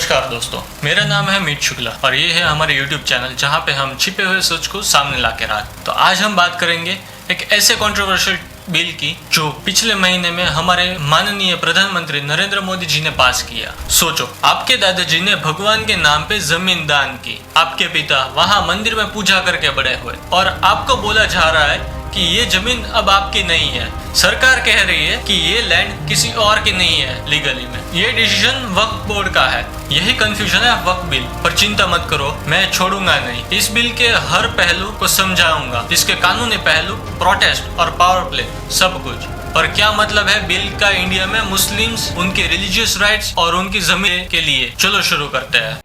नमस्कार दोस्तों, मेरा नाम है मीत शुक्ला और ये है हमारे YouTube चैनल जहाँ पे हम छिपे हुए सच को सामने ला के रखते। तो आज हम बात करेंगे एक ऐसे कंट्रोवर्शियल बिल की जो पिछले महीने में हमारे माननीय प्रधानमंत्री नरेंद्र मोदी जी ने पास किया। सोचो, आपके दादाजी ने भगवान के नाम पे जमीन दान की, आपके पिता वहाँ मंदिर में पूजा करके बड़े हुए और आपको बोला जा रहा है कि ये जमीन अब आपकी नहीं है। सरकार कह रही है कि ये लैंड किसी और की नहीं है लीगली में। ये डिसीजन वक्फ बोर्ड का है। यही कंफ्यूजन है वक्फ बिल पर। चिंता मत करो, मैं छोड़ूंगा नहीं। इस बिल के हर पहलू को समझाऊंगा, इसके कानूनी पहलू, प्रोटेस्ट और पावर प्ले, सब कुछ। और क्या मतलब है बिल का इंडिया में मुस्लिम्स, उनके रिलीजियस राइट्स और उनकी जमीन के लिए। चलो शुरू करते हैं।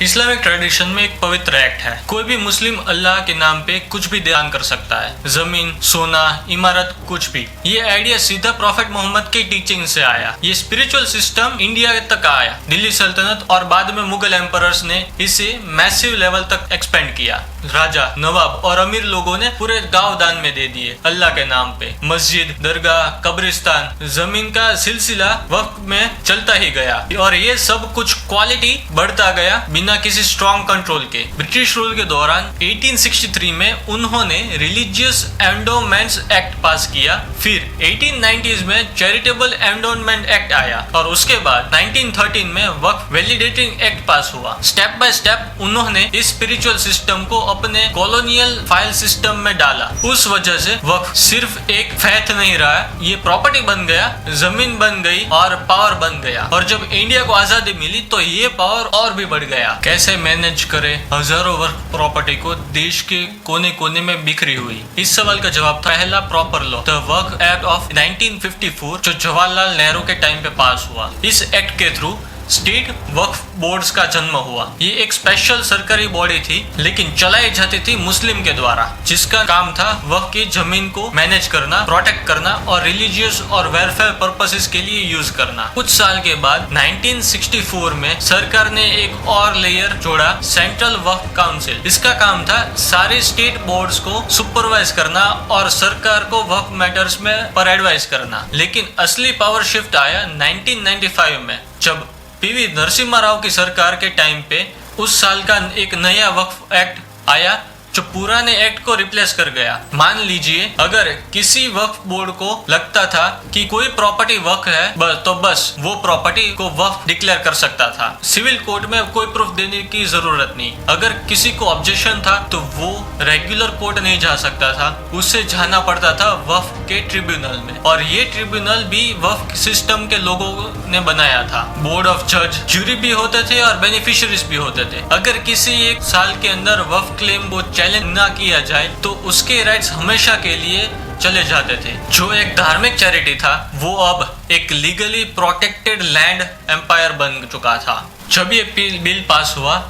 इस्लामिक ट्रेडिशन में एक पवित्र एक्ट है। कोई भी मुस्लिम अल्लाह के नाम पे कुछ भी दान कर सकता है, जमीन, सोना, इमारत, कुछ भी। ये आइडिया सीधा प्रॉफेट मोहम्मद की टीचिंग से आया। ये स्पिरिचुअल सिस्टम इंडिया तक आया। दिल्ली सल्तनत और बाद में मुगल एम्परर्स ने इसे मैसिव लेवल तक एक्सपेंड किया। राजा, नवाब और अमीर लोगों ने पूरे गांव दान में दे दिए अल्लाह के नाम पे। मस्जिद, दरगाह, कब्रिस्तान, जमीन का सिलसिला वक्त में चलता ही गया और ये सब कुछ क्वालिटी बढ़ता गया बिना किसी स्ट्रॉन्ग कंट्रोल के। ब्रिटिश रूल के दौरान 1863 में उन्होंने रिलीजियस एंडोमेंट्स एक्ट पास किया। फिर 1890s में चैरिटेबल एंडोमेंट एक्ट आया और उसके बाद 1913 में वक्फ वैलिडेटिंग एक्ट पास हुआ। स्टेप बाय स्टेप उन्होंने इस स्पिरिचुअल सिस्टम को अपने कॉलोनियल फाइल सिस्टम में डाला। उस वजह से वक्फ सिर्फ एक फैथ नहीं रहा, ये प्रॉपर्टी बन गया, जमीन बन गई और पावर बन गया। और जब इंडिया को आजादी मिली तो ये पावर और भी बढ़ गया। कैसे मैनेज करें हजारों वर्ष प्रॉपर्टी को देश के कोने कोने में बिखरी हुई? इस सवाल का जवाब था पहला proper law, the Waqf act of 1954, जो जवाहरलाल नेहरू के टाइम पे पास हुआ। इस एक्ट के थ्रू स्टेट वक्फ बोर्ड्स का जन्म हुआ। ये एक स्पेशल सरकारी बॉडी थी, लेकिन चलाई जाती थी मुस्लिम के द्वारा, जिसका काम था वक्फ की जमीन को मैनेज करना, प्रोटेक्ट करना और रिलीजियस और वेलफेयर पर्पसेस के लिए यूज करना। कुछ साल के बाद 1964 में सरकार ने एक और लेयर जोड़ा, सेंट्रल वक्फ काउंसिल। इसका काम था सारे स्टेट बोर्ड्स को सुपरवाइज करना और सरकार को वक्फ मैटर्स में पर एडवाइस करना। लेकिन असली पावर शिफ्ट आया 1995 में, जब पीवी नरसिम्हा राव की सरकार के टाइम पे उस साल का एक नया वक्फ एक्ट आया जो पुराने एक्ट को रिप्लेस कर गया। मान लीजिए अगर किसी वक्फ बोर्ड को लगता था कि कोई प्रॉपर्टी वक्फ है तो बस वो प्रॉपर्टी को वक्फ डिक्लेयर कर सकता था। सिविल कोर्ट में कोई प्रूफ देने की जरूरत नहीं। अगर किसी को ऑब्जेक्शन था तो वो रेगुलर कोर्ट नहीं जा सकता था, उसे जाना पड़ता था वक्फ के ट्रिब्यूनल में। और ये ट्रिब्यूनल भी वक्फ सिस्टम के लोगों ने बनाया था। बोर्ड ऑफ जज, ज्यूरी भी होते थे और बेनिफिशियरीज भी होते थे। अगर किसी एक साल के अंदर वक्फ क्लेम को चैलेंज ना किया जाए तो उसके राइट्स हमेशा के लिए चले जाते थे। जो एक धार्मिक चैरिटी था वो अब एक लीगली प्रोटेक्टेड लैंड एम्पायर बन चुका था। जब ये बिल पास हुआ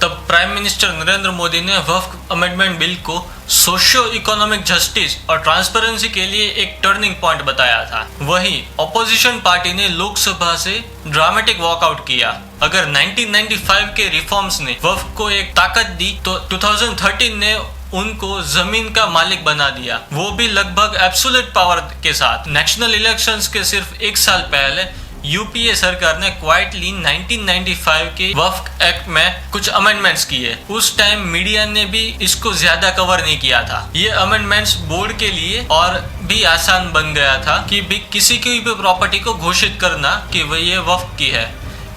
तब प्राइम मिनिस्टर नरेंद्र मोदी ने वक्फ अमेंडमेंट बिल को सोशियो इकोनॉमिक जस्टिस और ट्रांसपेरेंसी के लिए एक टर्निंग पॉइंट बताया था। वहीं ऑपोजिशन पार्टी ने लोकसभा से ड्रामेटिक वॉकआउट किया। अगर 1995 के रिफॉर्म्स ने वक्फ को एक ताकत दी तो 2013 ने उनको जमीन का मालिक बना दिया, वो भी लगभग एब्सोल्यूट पावर के साथ। नेशनल इलेक्शंस के सिर्फ एक साल पहले यूपीए सरकार ने क्वाइटली 1995 के वक्फ एक्ट में कुछ अमेंडमेंट्स किए। उस टाइम मीडिया ने भी इसको ज्यादा कवर नहीं किया था। ये अमेंडमेंट्स बोर्ड के लिए और भी आसान बन गया था कि भी किसी की भी प्रॉपर्टी को घोषित करना कि वह ये वक्फ की है,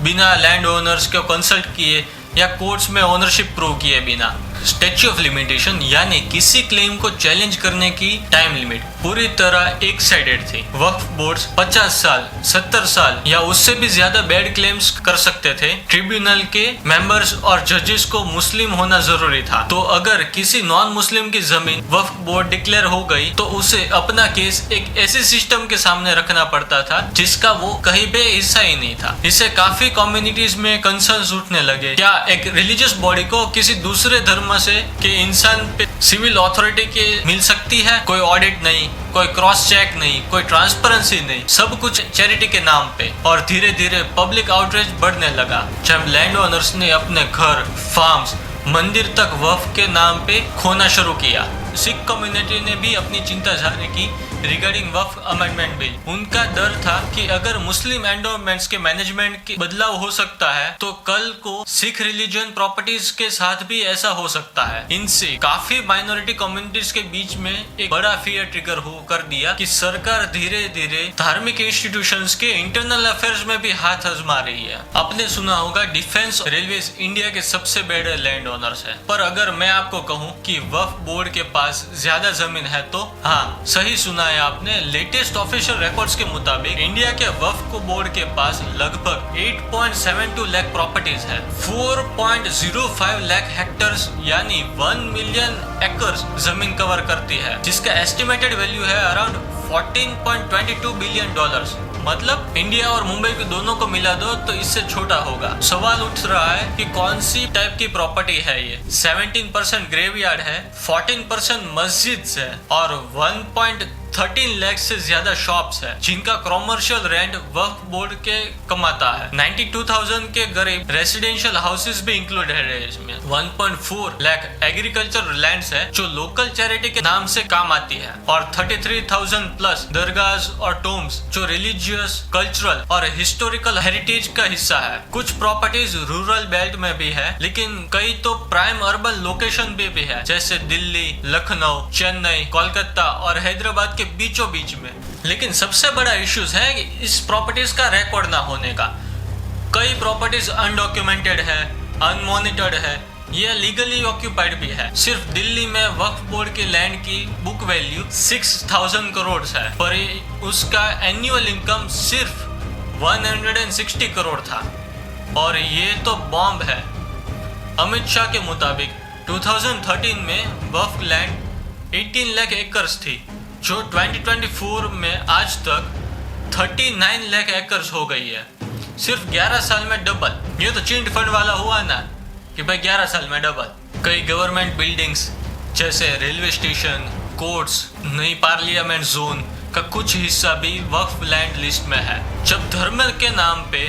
बिना लैंड ओनर्स को कंसल्ट किए या कोर्ट्स में ओनरशिप प्रूव किए बिना। स्टैच्यू ऑफ लिमिटेशन यानी किसी क्लेम को चैलेंज करने की टाइम लिमिट पूरी तरह एक साइडेड थी। वक्फ बोर्ड्स 50 साल, 70 साल या उससे भी ज्यादा बैड क्लेम्स कर सकते थे। ट्रिब्यूनल के मेंबर्स और जजेस को मुस्लिम होना जरूरी था। तो अगर किसी नॉन मुस्लिम की जमीन वक्फ बोर्ड डिक्लेयर हो गई तो उसे अपना केस एक ऐसे सिस्टम के सामने रखना पड़ता था जिसका वो कहीं पे हिस्सा ही नहीं था। इससे काफी कम्युनिटीज में कंसर्न्स उठने लगे, क्या एक रिलीजियस बॉडी को किसी दूसरे धर्म फेमस है कि इंसान पे सिविल अथॉरिटी के मिल सकती है, कोई ऑडिट नहीं, कोई क्रॉस चेक नहीं, कोई ट्रांसपेरेंसी नहीं, सब कुछ चैरिटी के नाम पे। और धीरे धीरे पब्लिक आउटरीच बढ़ने लगा जब लैंड ओनर्स ने अपने घर, फार्म्स, मंदिर तक वक्फ के नाम पे खोना शुरू किया। सिख कम्युनिटी ने भी अपनी चिंता जाहिर की रिगार्डिंग वक्फ अमेंडमेंट बिल। उनका डर था कि अगर मुस्लिम एंडोमेंट्स के मैनेजमेंट के बदलाव हो सकता है तो कल को सिख रिलीजन प्रॉपर्टीज के साथ भी ऐसा हो सकता है। इनसे काफी माइनॉरिटी कम्युनिटीज के बीच में एक बड़ा फियर ट्रिगर हो कर दिया कि सरकार धीरे धीरे धार्मिक इंस्टीट्यूशंस के इंटरनल अफेयर्स में भी हाथ आजमा रही है। आपने सुना होगा डिफेंस रेलवेज इंडिया के सबसे बड़े लैंड ओनर्स है, पर अगर मैं आपको कहूँ कि वक्फ बोर्ड के पास ज्यादा जमीन है तो हाँ, सही सुना है आपने। लेटेस्ट ऑफिशियल रिकॉर्ड्स के मुताबिक इंडिया के वक्फ बोर्ड के पास लगभग 8.72 लाख प्रॉपर्टीज है, 4.05 लाख हेक्टर्स यानी 1 मिलियन एकर्स जमीन कवर करती है, जिसका एस्टिमेटेड वैल्यू है अराउंड $14.22 बिलियन। मतलब इंडिया और मुंबई के दोनों को मिला दो तो इससे छोटा होगा। सवाल उठ रहा है कि कौन सी टाइप की प्रॉपर्टी है ये। 17% ग्रेवयार्ड है, 14% मस्जिद है और 1.13 लाख से ज्यादा शॉप्स है जिनका कॉमर्शियल रेंट वक्फ बोर्ड के कमाता है। 92,000 के गरीब रेसिडेंशियल हाउसेस भी इंक्लूडेड है इसमें। 1.4 लाख एग्रीकल्चर लैंड्स है जो लोकल चैरिटी के नाम से काम आती है और 33,000 प्लस दरगाहs और टोम्स जो रिलीजियस, कल्चरल और हिस्टोरिकल हेरिटेज का हिस्सा है। कुछ प्रॉपर्टीज रूरल बेल्ट में भी है, लेकिन कई तो प्राइम अर्बन लोकेशन भी है, जैसे दिल्ली, लखनऊ, चेन्नई, कोलकाता और हैदराबाद के बीचों बीच में। लेकिन सबसे बड़ा इश्यूज है इस प्रॉपर्टीज का रिकॉर्ड ना होने का। कई प्रॉपर्टीज अनडॉक्यूमेंटेड है, अनमॉनिटर्ड है, ये लीगली ऑक्यूपाइड भी है। सिर्फ दिल्ली में वक्फ बोर्ड के लैंड की बुक वैल्यू 6,000 करोड़ है, पर उसका एनुअल इनकम सिर्फ 160 करोड़ था। और ये तो बॉम्ब है। अमित शाह के मुताबिक 2013 में वक्फ लैंड 18 लाख एकर्स थी, जो 2024 में आज तक 39 लाख एकर्स हो गई है। सिर्फ 11 साल में डबल। ये तो चिट फंड वाला हुआ ना कि भाई 11 साल में डबल। कई गवर्नमेंट बिल्डिंग्स जैसे रेलवे स्टेशन, कोर्ट्स, नई पार्लियामेंट जोन का कुछ हिस्सा भी वक्फ लैंड लिस्ट में है। जब धर्म के नाम पे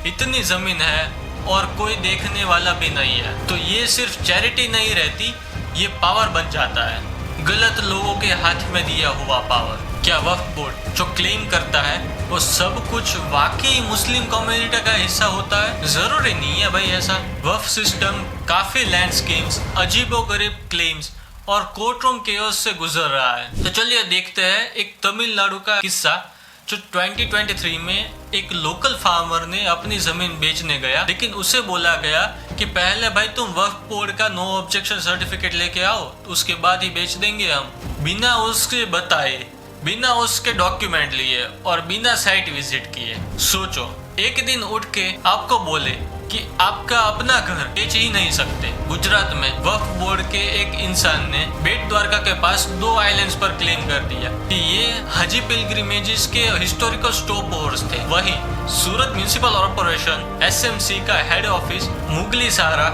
इतनी जमीन है और कोई देखने वाला भी नहीं है तो ये सिर्फ चैरिटी नहीं रहती, ये पावर बन जाता है, गलत लोगों के हाथ में दिया हुआ पावर। क्या वक्फ बोर्ड जो क्लेम करता है वो सब कुछ वाकई मुस्लिम कम्युनिटी का हिस्सा होता है? जरूरी नहीं है भाई ऐसा। वक्फ सिस्टम काफी लैंड स्कीम्स, अजीबोगरीब क्लेम्स और कोर्ट रूम केओस से गुजर रहा है। तो चलिए देखते हैं एक तमिलनाडु का किस्सा जो 2023 में एक लोकल फार्मर ने अपनी जमीन बेचने गया, लेकिन उसे बोला गया कि पहले भाई तुम वक्फ बोर्ड का नो ऑब्जेक्शन सर्टिफिकेट लेके आओ, उसके बाद ही बेच देंगे हम। बिना उसके बताए, बिना उसके डॉक्यूमेंट लिए और बिना साइट विजिट किए। सोचो, एक दिन उठ के आपको बोले कि आपका अपना घर बेच ही नहीं सकते। गुजरात में वक्फ बोर्ड के एक इंसान ने बेट द्वारका के पास 2 आइलैंड्स पर क्लेम कर दिया कि ये हाजी पिलग्रिमेजेस के हिस्टोरिकल स्टॉप ओवर्स थे। वहीं सूरत म्युनिसिपल कॉर्पोरेशन एसएमसी का हेड ऑफिस मुगली सहारा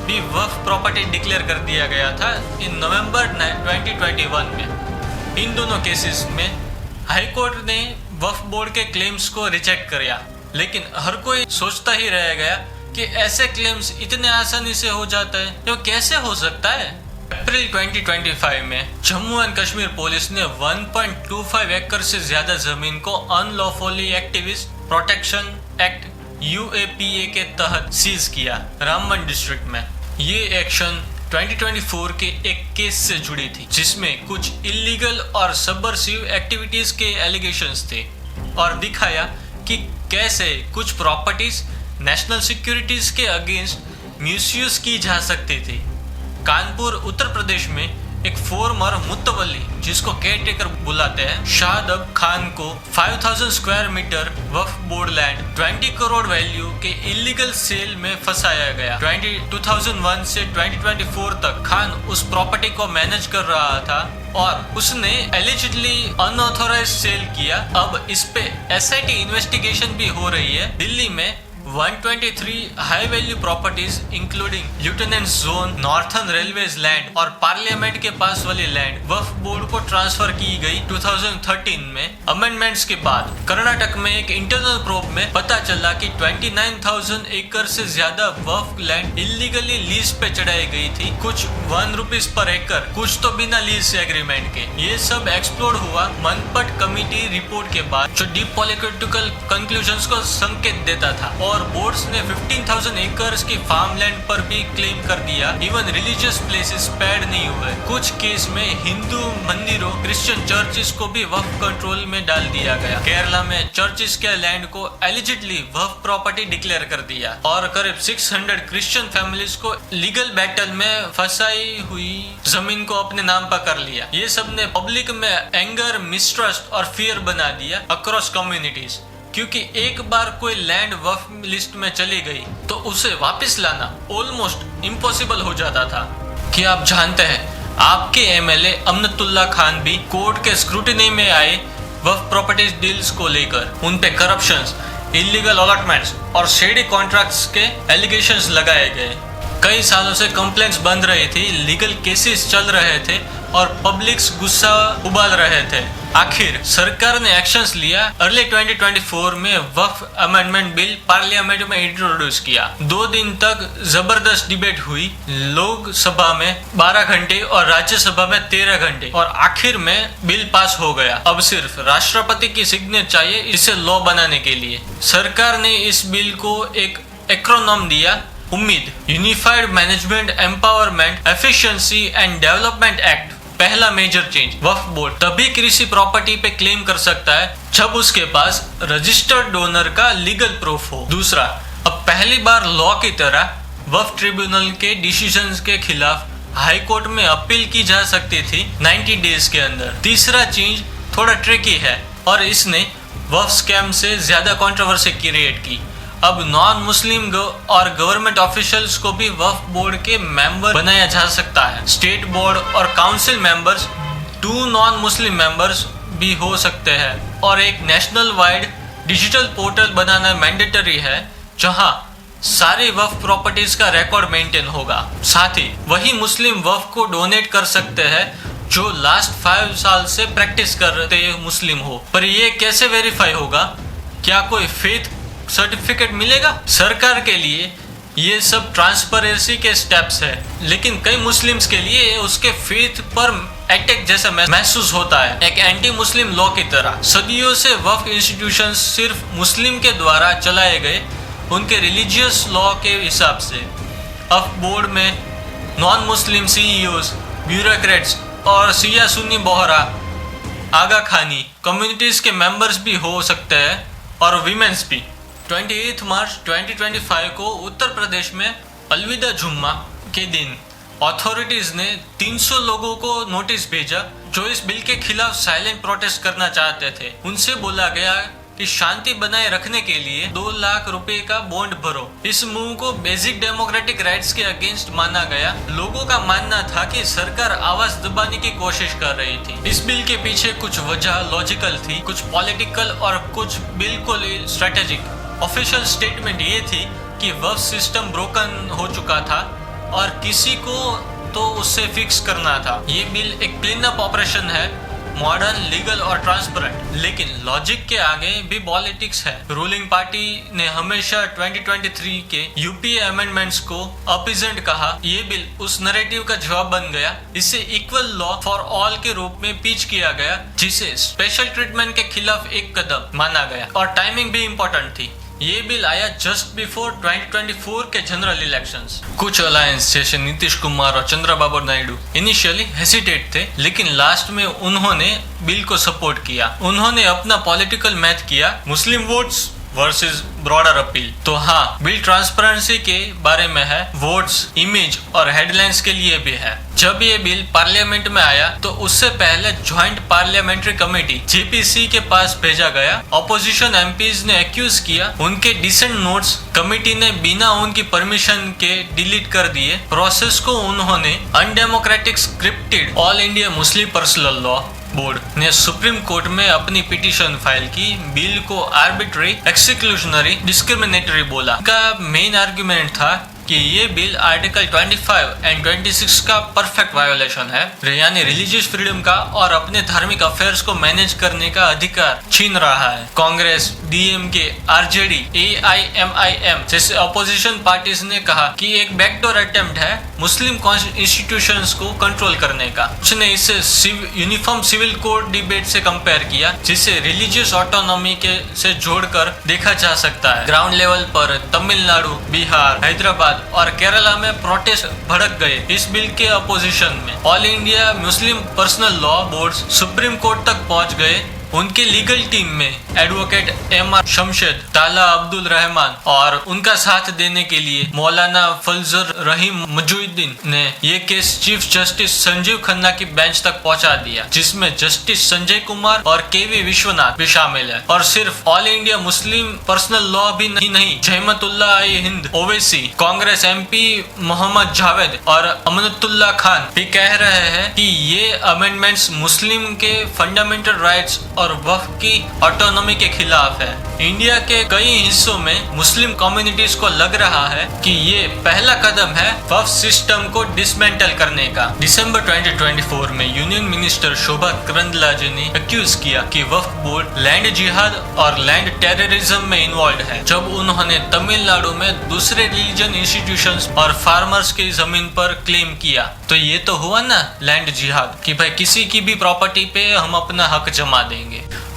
भी वक्फ प्रॉपर्टी डिक्लेयर कर दिया गया था इन नवंबर 2021 में। इन दोनों केसेस में हाई कोर्ट ने वक्फ बोर्ड के क्लेम्स को रिजेक्ट किया, लेकिन हर कोई सोचता ही रह गया कि ऐसे क्लेम्स इतने आसानी से हो जाता है, तो कैसे हो सकता है। अप्रैल 2025 में जम्मू एंड कश्मीर पुलिस ने 1.25 एकड़ से ज्यादा जमीन को unlawfully activist protection act UAPA के तहत सीज किया रामबन डिस्ट्रिक्ट में। ये एक्शन 2024 के एक केस से जुड़ी थी जिसमें कुछ इलीगल और सबवर्सिव एक्टिविटीज के एलिगेशंस थे और दिखाया कि कैसे कुछ प्रॉपर्टीज नेशनल सिक्योरिटीज के अगेंस्ट मिसयूज की जा सकती थी। कानपुर उत्तर प्रदेश में एक फॉर्मर मुत्तवली, जिसको केयर टेकर बुलाते हैं, शाहदब खान को 5000 स्क्वायर मीटर वक्फ बोर्ड लैंड 20 करोड़ वैल्यू के इलीगल सेल में फंसाया गया। 2001 से 2024 तक खान उस प्रॉपर्टी को मैनेज कर रहा था और उसने एलिजिडली अनऑथोराइज्ड सेल किया। अब इस पे SIT इन्वेस्टिगेशन भी हो रही है। दिल्ली में 123 high value properties including lieutenant zone, northern railways land और पार्लियामेंट के पास वाली लैंड वक्फ बोर्ड को ट्रांसफर की गई 2013 में। अमेंडमेंट्स के बाद कर्नाटक में एक इंटरनल प्रोब में पता चला कि 29,000 एकड़ से ज्यादा वक्फ लैंड इलीगली लीज पे चढ़ाई गई थी, कुछ ₹1 पर एकड़, कुछ तो बिना लीज एग्रीमेंट के। ये सब एक्सप्लोर हुआ मनपट कमेटी रिपोर्ट के बाद, जो डीप पॉलिटिकल कंक्लूजन्स को संकेत देता था, और बोर्ड्स ने 15,000 एकर्स की फार्मलैंड पर भी क्लेम कर दिया। इवन रिलीजियस प्लेसेस स्पेयर्ड नहीं हुए। कुछ केस में हिंदू मंदिरों, क्रिश्चियन चर्चिस को भी वक्फ कंट्रोल में डाल दिया गया। केरला में चर्चिस के लैंड को एलिजिडली वक्फ प्रॉपर्टी डिक्लेयर कर दिया और करीब 600 क्रिश्चियन फैमिलीज को लीगल बैटल में फंसाई हुई जमीन को अपने नाम पर कर लिया। ये सब ने पब्लिक में एंगर, मिसट्रस्ट और फियर बना दिया अक्रॉस कम्युनिटीज, क्योंकि एक बार कोई लैंड वक्फ लिस्ट में चली गई तो उसे वापस लाना ऑलमोस्ट इम्पॉसिबल हो जाता था। क्या आप जानते हैं आपके एमएलए अमनतुल्ला खान भी कोर्ट के स्क्रूटिनी में आए वक्फ प्रॉपर्टीज डील्स को लेकर? उन पे करप्शंस, इलीगल अलॉटमेंट्स और शेडी कॉन्ट्रैक्ट्स के एलिगेशंस लगाए गए। कई सालों से कंप्लेंट्स बन रही थी, लीगल केसेस चल रहे थे और पब्लिक्स गुस्सा उबाल रहे थे। आखिर सरकार ने एक्शंस लिया। अर्ली 2024 में वक्फ अमेंडमेंट बिल पार्लियामेंट में इंट्रोड्यूस किया। 2 दिन तक जबरदस्त डिबेट हुई, लोकसभा में 12 घंटे और राज्यसभा में 13 घंटे, और आखिर में बिल पास हो गया। अब सिर्फ राष्ट्रपति की सिग्नेचर चाहिए इसे लॉ बनाने के लिए। सरकार ने इस बिल को एक एक्रोनॉम दिया, उम्मीद, unified management empowerment efficiency and development act. पहला मेजर चेंज, वक्फ बोर्ड तभी कृषि प्रॉपर्टी पे क्लेम कर सकता है जब उसके पास रजिस्टर्ड डोनर का लीगल प्रूफ हो। दूसरा, अब पहली बार लॉ की तरह वक्फ ट्रिब्यूनल के डिसीजंस के खिलाफ हाई कोर्ट में अपील की जा सकती थी 90 डेज के अंदर। तीसरा चेंज थोड़ा ट्रिकी है और इसने वक्फ स्कैम से ज्यादा कंट्रोवर्सी क्रिएट की। अब नॉन मुस्लिम और गवर्नमेंट ऑफिशियल्स को भी वक्फ बोर्ड के मेंबर बनाया जा सकता है। स्टेट बोर्ड और council members 2 non Muslim members भी हो सकते हैं, और एक नेशनल वाइड डिजिटल पोर्टल बनाना मैंडेटरी है जहां सारी वक्फ प्रॉपर्टीज का रिकॉर्ड मेंटेन होगा। साथ ही वही मुस्लिम वक्फ को डोनेट कर सकते हैं जो लास्ट 5 साल से प्रैक्टिस करते मुस्लिम हो। पर ये कैसे वेरीफाई होगा? क्या कोई फेथ सर्टिफिकेट मिलेगा? सरकार के लिए ये सब ट्रांसपेरेंसी के स्टेप्स है, लेकिन कई मुस्लिम्स के लिए उसके फेथ पर अटैक जैसा महसूस होता है, एक एंटी मुस्लिम लॉ की तरह। सदियों से वक्फ इंस्टीट्यूशंस सिर्फ मुस्लिम के द्वारा चलाए गए उनके रिलीजियस लॉ के हिसाब से। वक्फ बोर्ड में नॉन मुस्लिम सीईओज, ब्यूरोक्रेट्स और शिया सुन्नी बोहरा आगा खानी कम्युनिटीज के मेंबर्स भी हो सकते हैं, और विमेंस भी। 28 मार्च 2025 को उत्तर प्रदेश में अलविदा जुम्मा के दिन अथॉरिटीज ने 300 लोगों को नोटिस भेजा जो इस बिल के खिलाफ साइलेंट प्रोटेस्ट करना चाहते थे। उनसे बोला गया कि शांति बनाए रखने के लिए 2 लाख रुपए का बॉन्ड भरो। इस मूव को बेसिक डेमोक्रेटिक राइट्स के अगेंस्ट माना गया। लोगों का मानना था कि सरकार आवाज दबाने की कोशिश कर रही थी। इस बिल के पीछे कुछ वजह लॉजिकल थी, कुछ पॉलिटिकल और कुछ बिल्कुल स्ट्रेटेजिक। ऑफिशियल स्टेटमेंट ये थी कि वक्फ सिस्टम ब्रोकन हो चुका था और किसी को तो उससे फिक्स करना था। ये बिल एक क्लीन अप ऑपरेशन है, मॉडर्न, लीगल और ट्रांसपेरेंट, लेकिन लॉजिक के आगे भी पॉलिटिक्स है। रूलिंग पार्टी ने हमेशा 2023 के यूपीए अमेंडमेंट्स को अपीजेंट कहा। ये बिल उस नैरेटिव का जवाब बन गया। इसे इक्वल लॉ फॉर ऑल के रूप में पिच किया गया, जिसे स्पेशल ट्रीटमेंट के खिलाफ एक कदम माना गया, और टाइमिंग भी इम्पोर्टेंट थी। ये बिल आया जस्ट बिफोर 2024 के जनरल इलेक्शंस। कुछ अलायंस जैसे नीतीश कुमार और चंद्रबाबू नायडू इनिशियली हेसिटेट थे, लेकिन लास्ट में उन्होंने बिल को सपोर्ट किया। उन्होंने अपना पॉलिटिकल मैथ किया, मुस्लिम वोट्स वर्सेस ब्रॉडर अपील। तो हाँ, बिल ट्रांसपेरेंसी के बारे में है, वोट्स, इमेज और हेडलाइंस के लिए भी है। जब ये बिल पार्लियामेंट में आया तो उससे पहले ज्वाइंट पार्लियामेंट्री कमेटी जेपीसी के पास भेजा गया। ऑपोजिशन एमपीज ने एक्यूज किया उनके डिसेंट नोट्स कमेटी ने बिना उनकी परमिशन के डिलीट कर दिए। प्रोसेस को उन्होंने undemocratic, scripted, all India Muslim personal law, board ने सुप्रीम कोर्ट में अपनी पिटीशन फाइल की। बिल को आर्बिट्री, एक्सक्लूशनरी, डिस्क्रिमिनेटरी बोला। का मेन आर्गुमेंट था कि ये बिल आर्टिकल 25 एंड 26 का परफेक्ट वायोलेशन है, यानी रिलीजियस फ्रीडम का और अपने धार्मिक अफेयर्स को मैनेज करने का अधिकार छीन रहा है। कांग्रेस, डीएमके, आरजेडी, एआईएमआईएम जैसे अपोजिशन पार्टीज ने कहा कि एक बैकडोर अटेम्प्ट है मुस्लिम इंस्टीट्यूशंस को कंट्रोल करने का। उसने इसे यूनिफॉर्म सिविल कोड डिबेट से कंपेयर किया, जिसे रिलीजियस ऑटोनॉमी के से जोड़कर देखा जा सकता है। ग्राउंड लेवल पर तमिलनाडु, बिहार, हैदराबाद और केरला में प्रोटेस्ट भड़क गए इस बिल के अपोजिशन में। All India Muslim personal law board supreme court तक पहुंच गए। उनके लीगल टीम में एडवोकेट एम.आर. शमशेद, ताला अब्दुल रहमान और उनका साथ देने के लिए मौलाना फजल रहीम मुजुद्दीन ने ये case chief justice Sanjeev Khanna की बेंच तक पहुंचा दिया, जिसमें जस्टिस संजय कुमार और के.वी. विश्वनाथ भी शामिल है। और सिर्फ all India Muslim personal law भी नहीं, जहमतुल्लाह हिंद ओवैसी, कांग्रेस एमपी मोहम्मद जावेद और अमनतुल्लाह खान भी कह रहे हैं कि ये अमेंडमेंट्स मुस्लिम के फंडामेंटल राइट्स और वक्फ की ऑटोनॉमी के खिलाफ है। इंडिया के कई हिस्सों में मुस्लिम कम्युनिटीज को लग रहा है कि ये पहला कदम है वक्फ सिस्टम को डिसमेंटल करने का। दिसंबर 2024 में यूनियन मिनिस्टर शोभा करंदलाजे ने एक्यूज किया कि वक्फ बोर्ड लैंड जिहाद और लैंड टेररिज्म में इन्वॉल्व है, जब उन्होंने तमिलनाडु में दूसरे रिलीजन इंस्टीट्यूशंस और फार्मर्स की जमीन पर क्लेम किया। तो ये तो हुआ ना लैंड जिहाद, कि भाई किसी की भी प्रॉपर्टी पे हम अपना हक जमा देंगे।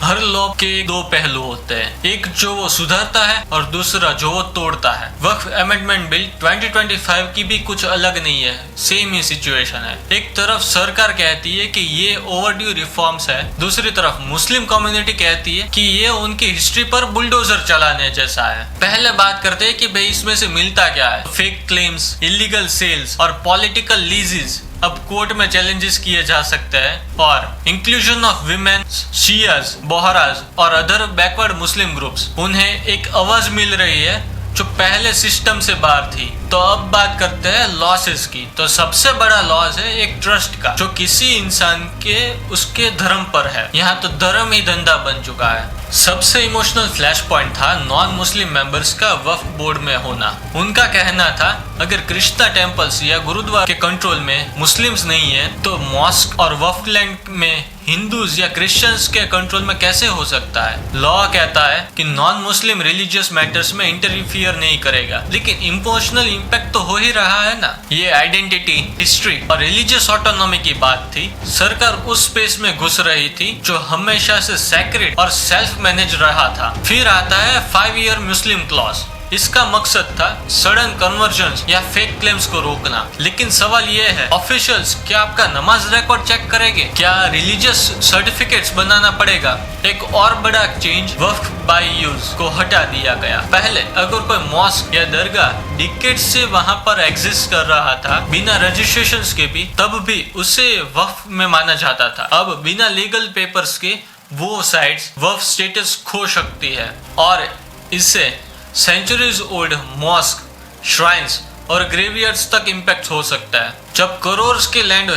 हर लॉ के दो पहलू होते हैं, एक जो वो सुधारता है और दूसरा जो वो तोड़ता है। वक्फ अमेंडमेंट बिल 2025 की भी कुछ अलग नहीं है, सेम ही सिचुएशन है। एक तरफ सरकार कहती है कि ये ओवरड्यू रिफॉर्म्स है, दूसरी तरफ मुस्लिम कम्युनिटी कहती है कि ये उनकी हिस्ट्री पर बुलडोजर चलाने जैसा है। पहले बात करते हैं कि भाई इसमें से मिलता क्या है। फेक क्लेम्स, इलीगल सेल्स और पॉलिटिकल लीजेस अब कोर्ट में चैलेंजेस किए जा सकते हैं, और इंक्लूजन ऑफ विमेन, शियाज, बोहराज और अदर बैकवर्ड मुस्लिम ग्रुप्स, उन्हें एक आवाज मिल रही है जो पहले सिस्टम से बाहर थी। तो अब बात करते हैं लॉसेस की। तो सबसे बड़ा लॉस है एक ट्रस्ट का, जो किसी इंसान के उसके धर्म पर है। यहाँ तो धर्म ही धंधा बन चुका है। सबसे इमोशनल फ्लैश पॉइंट था नॉन मुस्लिम मेंबर्स का वक्फ बोर्ड में होना। उनका कहना था अगर कृष्णा टेम्पल्स या गुरुद्वारा के कंट्रोल में मुस्लिम्स नहीं है तो मॉस्क और वक्फ लैंड में हिंदूज या क्रिश्चियंस के कंट्रोल में कैसे हो सकता है। लॉ कहता है कि नॉन मुस्लिम रिलीजियस मैटर्स में इंटरफियर नहीं करेगा, लेकिन इमोशनल इम्पैक्ट तो हो ही रहा है ना। ये आइडेंटिटी, हिस्ट्री और रिलीजियस ऑटोनॉमी की बात थी। सरकार उस स्पेस में घुस रही थी जो हमेशा से सैक्रेड और सेल्फ मैनेज रहा था। फिर आता है 5 ईयर मुस्लिम क्लॉज। इसका मकसद था सडन कन्वर्जन्स या फेक क्लेम्स को रोकना। लेकिन सवाल ये है, ऑफिशियल्स क्या आपका नमाज रिकॉर्ड चेक करेंगे? क्या रिलीजियस सर्टिफिकेट्स बनाना पड़ेगा? एक और बड़ा चेंज वक्फ बाय यूज को हटा दिया गया। पहले अगर कोई मॉस्क या दरगाह डिकेड से वहां पर एग्जिस्ट कर रहा था बिना रजिस्ट्रेशन के भी, तब भी उसे वक्फ में माना जाता था। अब बिना लीगल पेपर्स के वो साइट्स वक्फ स्टेटस खो सकती है, और इससे सेंचुरीज ओल्ड मॉस्क, श्राइन्स और ग्रेवयार्ड्स तक इम्पैक्ट हो सकता है। जब करोड़ के लैंड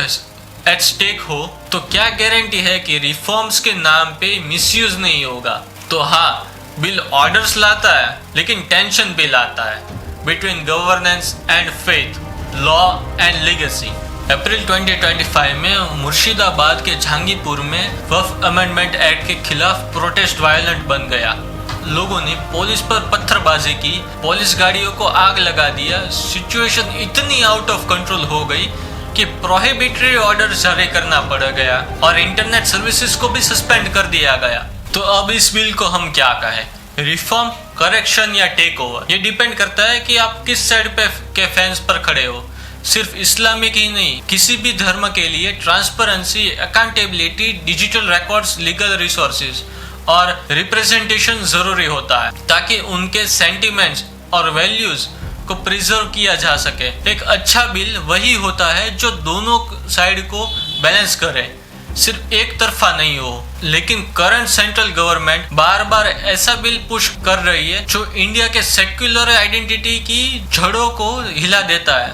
एट स्टेक हो तो क्या गारंटी है कि रिफॉर्म्स के नाम पे मिसयूज नहीं होगा। तो हाँ, बिल ऑर्डर्स लाता है लेकिन टेंशन भी लाता है between governance and faith, law and legacy. April 2025 में मुर्शिदाबाद के जहांगीरपुर में वक्फ अमेंडमेंट एक्ट के खिलाफ प्रोटेस्ट वायलेंट बन गया। लोगों ने पुलिस पर पत्थरबाजी की, पुलिस गाड़ियों को आग लगा दिया। सिचुएशन इतनी आउट ऑफ कंट्रोल हो गई कि प्रोहिबिटरी ऑर्डर जारी करना पड़ गया और इंटरनेट सर्विसेज को भी सस्पेंड कर दिया गया। तो अब इस बिल को हम क्या कहें, रिफॉर्म, करेक्शन या टेक ओवर? ये डिपेंड करता है कि आप किस साइड पे के फेंस पर खड़े हो। सिर्फ इस्लामिक ही नहीं, किसी भी धर्म के लिए transparency, accountability, digital records, legal resources और रिप्रेजेंटेशन जरूरी होता है, ताकि उनके सेंटिमेंट्स और वैल्यूज को प्रिजर्व किया जा सके। एक अच्छा बिल वही होता है जो दोनों साइड को बैलेंस करे, सिर्फ एक तरफा नहीं हो। लेकिन करंट सेंट्रल गवर्नमेंट बार बार ऐसा बिल पुश कर रही है जो इंडिया के सेक्युलर आइडेंटिटी की जड़ों को हिला देता है।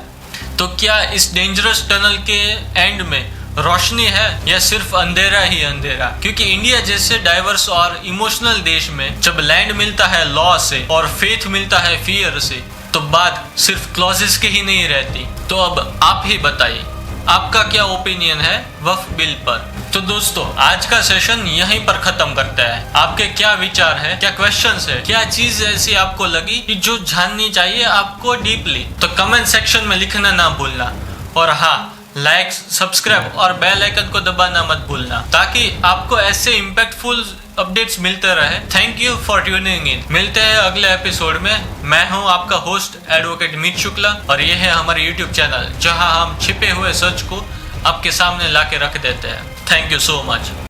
तो क्या इस डेंजरस टनल के एंड में रोशनी है या सिर्फ अंधेरा ही अंधेरा। क्योंकि इंडिया जैसे डाइवर्स और इमोशनल देश में जब लैंड मिलता है लॉ से और फेथ मिलता है फियर से, तो बात सिर्फ क्लॉजेस की ही नहीं रहती। तो अब आप ही बताइए, आपका क्या ओपिनियन है वक्फ बिल पर। तो दोस्तों, आज का सेशन यहीं पर खत्म करता है। आपके क्या विचार है, क्या क्वेश्चंस है, क्या चीज ऐसी आपको लगी कि जो जाननी चाहिए आपको डीपली, तो कमेंट सेक्शन में लिखना ना भूलना। और हाँ, लाइक, सब्सक्राइब और बेल आइकन को दबाना मत भूलना, ताकि आपको ऐसे इम्पैक्टफुल अपडेट्स मिलते रहे। Thank you for tuning in. मिलते हैं अगले एपिसोड में। मैं हूं आपका होस्ट एडवोकेट मीत शुक्ला, और ये है हमारे यूट्यूब चैनल, जहां हम छिपे हुए सच को आपके सामने लाके रख देते हैं। Thank you so much.